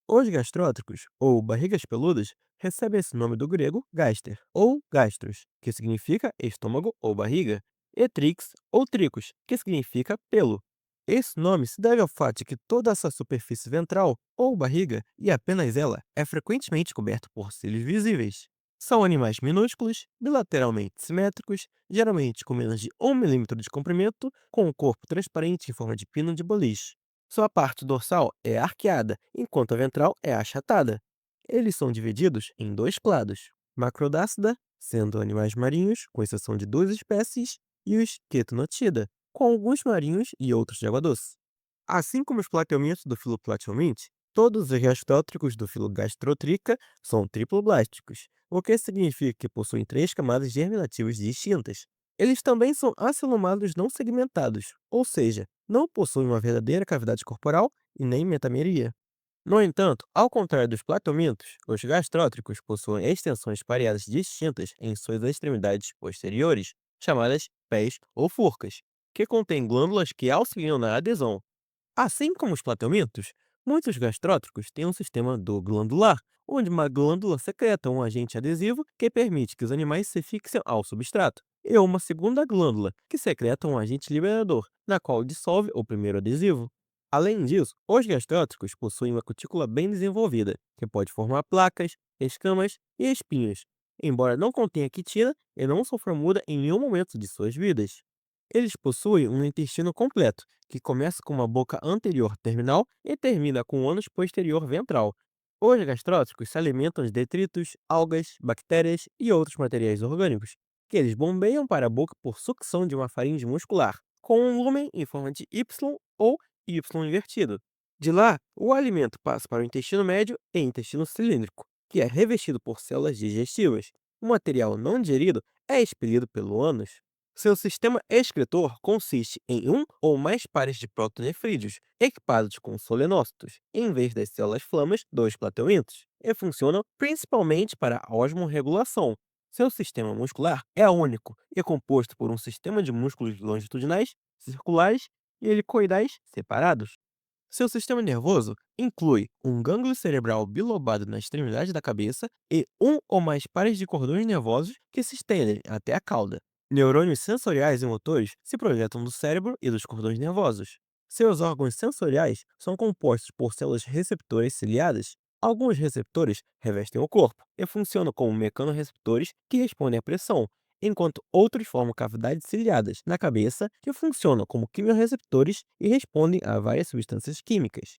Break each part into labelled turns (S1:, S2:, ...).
S1: Os gastrótricos, ou barrigas peludas, recebem esse nome do grego gaster, ou gastros, que significa estômago ou barriga, e trix, ou tricos, que significa pelo. Esse nome se deve ao fato de que toda essa superfície ventral, ou barriga, e apenas ela, é frequentemente coberta por cílios visíveis. São animais minúsculos, bilateralmente simétricos, geralmente com menos de 1 milímetro de comprimento, com um corpo transparente em forma de pino de boliche. Sua parte dorsal é arqueada, enquanto a ventral é achatada. Eles são divididos em dois clados: Macrodácida, sendo animais marinhos, com exceção de duas espécies, e os Chaetnotida, com alguns marinhos e outros de água doce. Assim como os plateumintos do filo Plateauminte, todos os gastótricos do filo Gastrotrica são triploblásticos, o que significa que possuem três camadas germinativas distintas. Eles também são acelomados não segmentados, ou seja, não possuem uma verdadeira cavidade corporal e nem metameria. No entanto, ao contrário dos plateumintos, os gastrótricos possuem extensões pareadas distintas em suas extremidades posteriores, chamadas pés ou furcas, que contêm glândulas que auxiliam na adesão. Assim como os plateumintos, muitos gastrótricos têm um sistema do glandular, onde uma glândula secreta um agente adesivo que permite que os animais se fixem ao substrato, e uma segunda glândula, que secreta um agente liberador, na qual dissolve o primeiro adesivo. Além disso, os gastrótricos possuem uma cutícula bem desenvolvida, que pode formar placas, escamas e espinhos, embora não contenha quitina e não sofra muda em nenhum momento de suas vidas. Eles possuem um intestino completo, que começa com uma boca anterior terminal e termina com o ânus posterior ventral. Os gastrótricos se alimentam de detritos, algas, bactérias e outros materiais orgânicos, que eles bombeiam para a boca por sucção de uma faringe muscular, com um lumen em forma de Y ou Y invertido. De lá, o alimento passa para o intestino médio e intestino cilíndrico, que é revestido por células digestivas. O material não digerido é expelido pelo ânus. Seu sistema excretor consiste em um ou mais pares de protonefrídeos, equipados com solenócitos, em vez das células flamas dos plateumintos, e funcionam principalmente para a osmorregulação. Seu sistema muscular é único e é composto por um sistema de músculos longitudinais, circulares e helicoidais separados. Seu sistema nervoso inclui um gânglio cerebral bilobado na extremidade da cabeça e um ou mais pares de cordões nervosos que se estendem até a cauda. Neurônios sensoriais e motores se projetam do cérebro e dos cordões nervosos. Seus órgãos sensoriais são compostos por células receptoras ciliadas. Alguns receptores revestem o corpo e funcionam como mecanorreceptores que respondem à pressão, enquanto outros formam cavidades ciliadas na cabeça que funcionam como quimiorreceptores e respondem a várias substâncias químicas.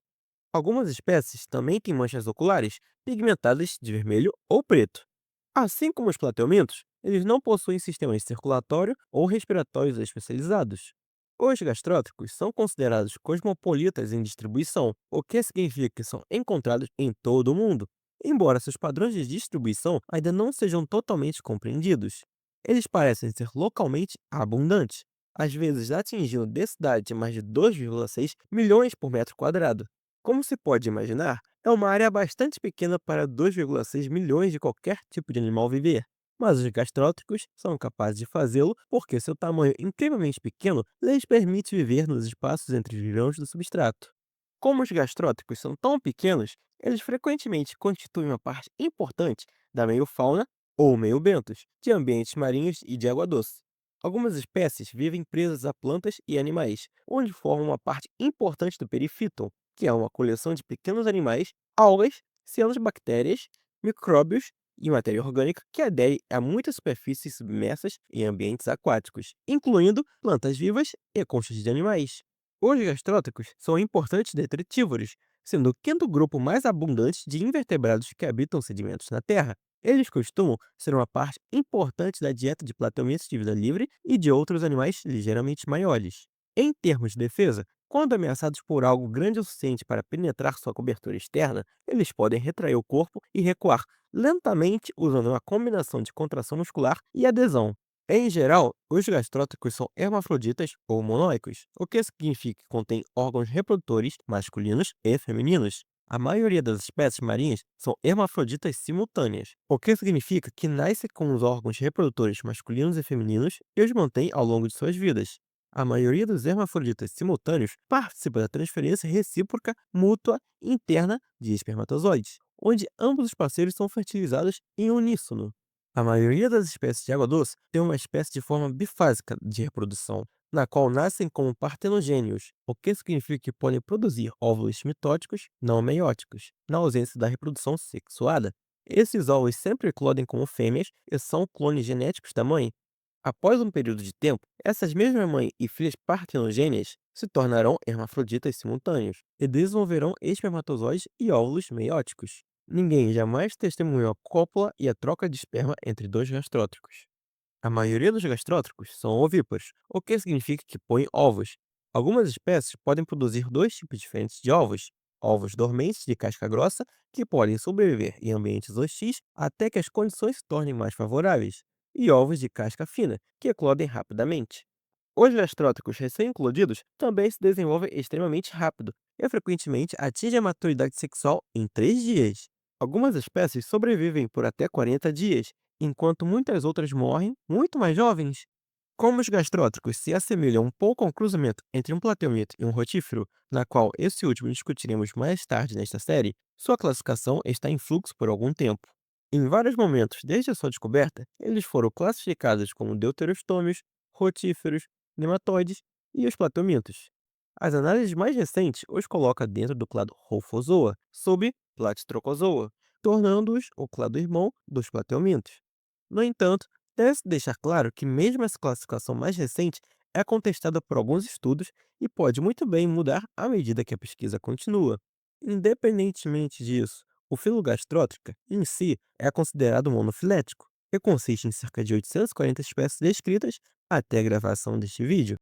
S1: Algumas espécies também têm manchas oculares pigmentadas de vermelho ou preto. Assim como os plateumintos, eles não possuem sistemas circulatório ou respiratórios especializados. Os gastrótricos são considerados cosmopolitas em distribuição, o que significa que são encontrados em todo o mundo, embora seus padrões de distribuição ainda não sejam totalmente compreendidos. Eles parecem ser localmente abundantes, às vezes atingindo densidade de mais de 2,6 milhões por metro quadrado. Como se pode imaginar, é uma área bastante pequena para 2,6 milhões de qualquer tipo de animal viver. Mas os gastrótricos são capazes de fazê-lo porque seu tamanho incrivelmente pequeno lhes permite viver nos espaços entre os grãos do substrato. Como os gastrótricos são tão pequenos, eles frequentemente constituem uma parte importante da meiofauna ou meiobentos de ambientes marinhos e de água doce. Algumas espécies vivem presas a plantas e animais, onde formam uma parte importante do perifíton, que é uma coleção de pequenos animais, algas, cianobactérias, micróbios e matéria orgânica que adere a muitas superfícies submersas em ambientes aquáticos, incluindo plantas vivas e conchas de animais. Os gastrótricos são importantes detritívoros, sendo o quinto grupo mais abundante de invertebrados que habitam sedimentos na Terra. Eles costumam ser uma parte importante da dieta de plateumintos de vida livre e de outros animais ligeiramente maiores. Em termos de defesa, quando ameaçados por algo grande o suficiente para penetrar sua cobertura externa, eles podem retrair o corpo e recuar lentamente usando uma combinação de contração muscular e adesão. Em geral, os gastrótricos são hermafroditas ou monóicos, o que significa que contêm órgãos reprodutores masculinos e femininos. A maioria das espécies marinhas são hermafroditas simultâneas, o que significa que nascem com os órgãos reprodutores masculinos e femininos e os mantêm ao longo de suas vidas. A maioria dos hermafroditas simultâneos participa da transferência recíproca mútua interna de espermatozoides, onde ambos os parceiros são fertilizados em uníssono. A maioria das espécies de água-doce tem uma espécie de forma bifásica de reprodução, na qual nascem como partenogênios, o que significa que podem produzir óvulos mitóticos não meióticos, na ausência da reprodução sexuada. Esses ovos sempre eclodem como fêmeas e são clones genéticos da mãe. Após um período de tempo, essas mesmas mães e filhas partenogêneas se tornarão hermafroditas simultâneos e desenvolverão espermatozoides e óvulos meióticos. Ninguém jamais testemunhou a cópula e a troca de esperma entre dois gastrótricos. A maioria dos gastrótricos são ovíparos, o que significa que põem ovos. Algumas espécies podem produzir dois tipos diferentes de ovos: ovos dormentes de casca grossa, que podem sobreviver em ambientes hostis até que as condições se tornem mais favoráveis, e ovos de casca fina, que eclodem rapidamente. Os gastrótricos recém-eclodidos também se desenvolvem extremamente rápido e frequentemente atingem a maturidade sexual em 3 dias. Algumas espécies sobrevivem por até 40 dias, enquanto muitas outras morrem muito mais jovens. Como os gastrótricos se assemelham um pouco ao cruzamento entre um platelmito e um rotífero, na qual esse último discutiremos mais tarde nesta série, sua classificação está em fluxo por algum tempo. Em vários momentos desde a sua descoberta, eles foram classificados como deuterostômios, rotíferos, nematóides e os platelmintos. As análises mais recentes os colocam dentro do clado Rhomphozoa, sob Platistrocozoa, tornando-os o clado irmão dos platelmintos. No entanto, deve-se deixar claro que mesmo essa classificação mais recente é contestada por alguns estudos e pode muito bem mudar à medida que a pesquisa continua. Independentemente disso, o filo Gastrótrica, em si, é considerado monofilético, e consiste em cerca de 840 espécies descritas até a gravação deste vídeo.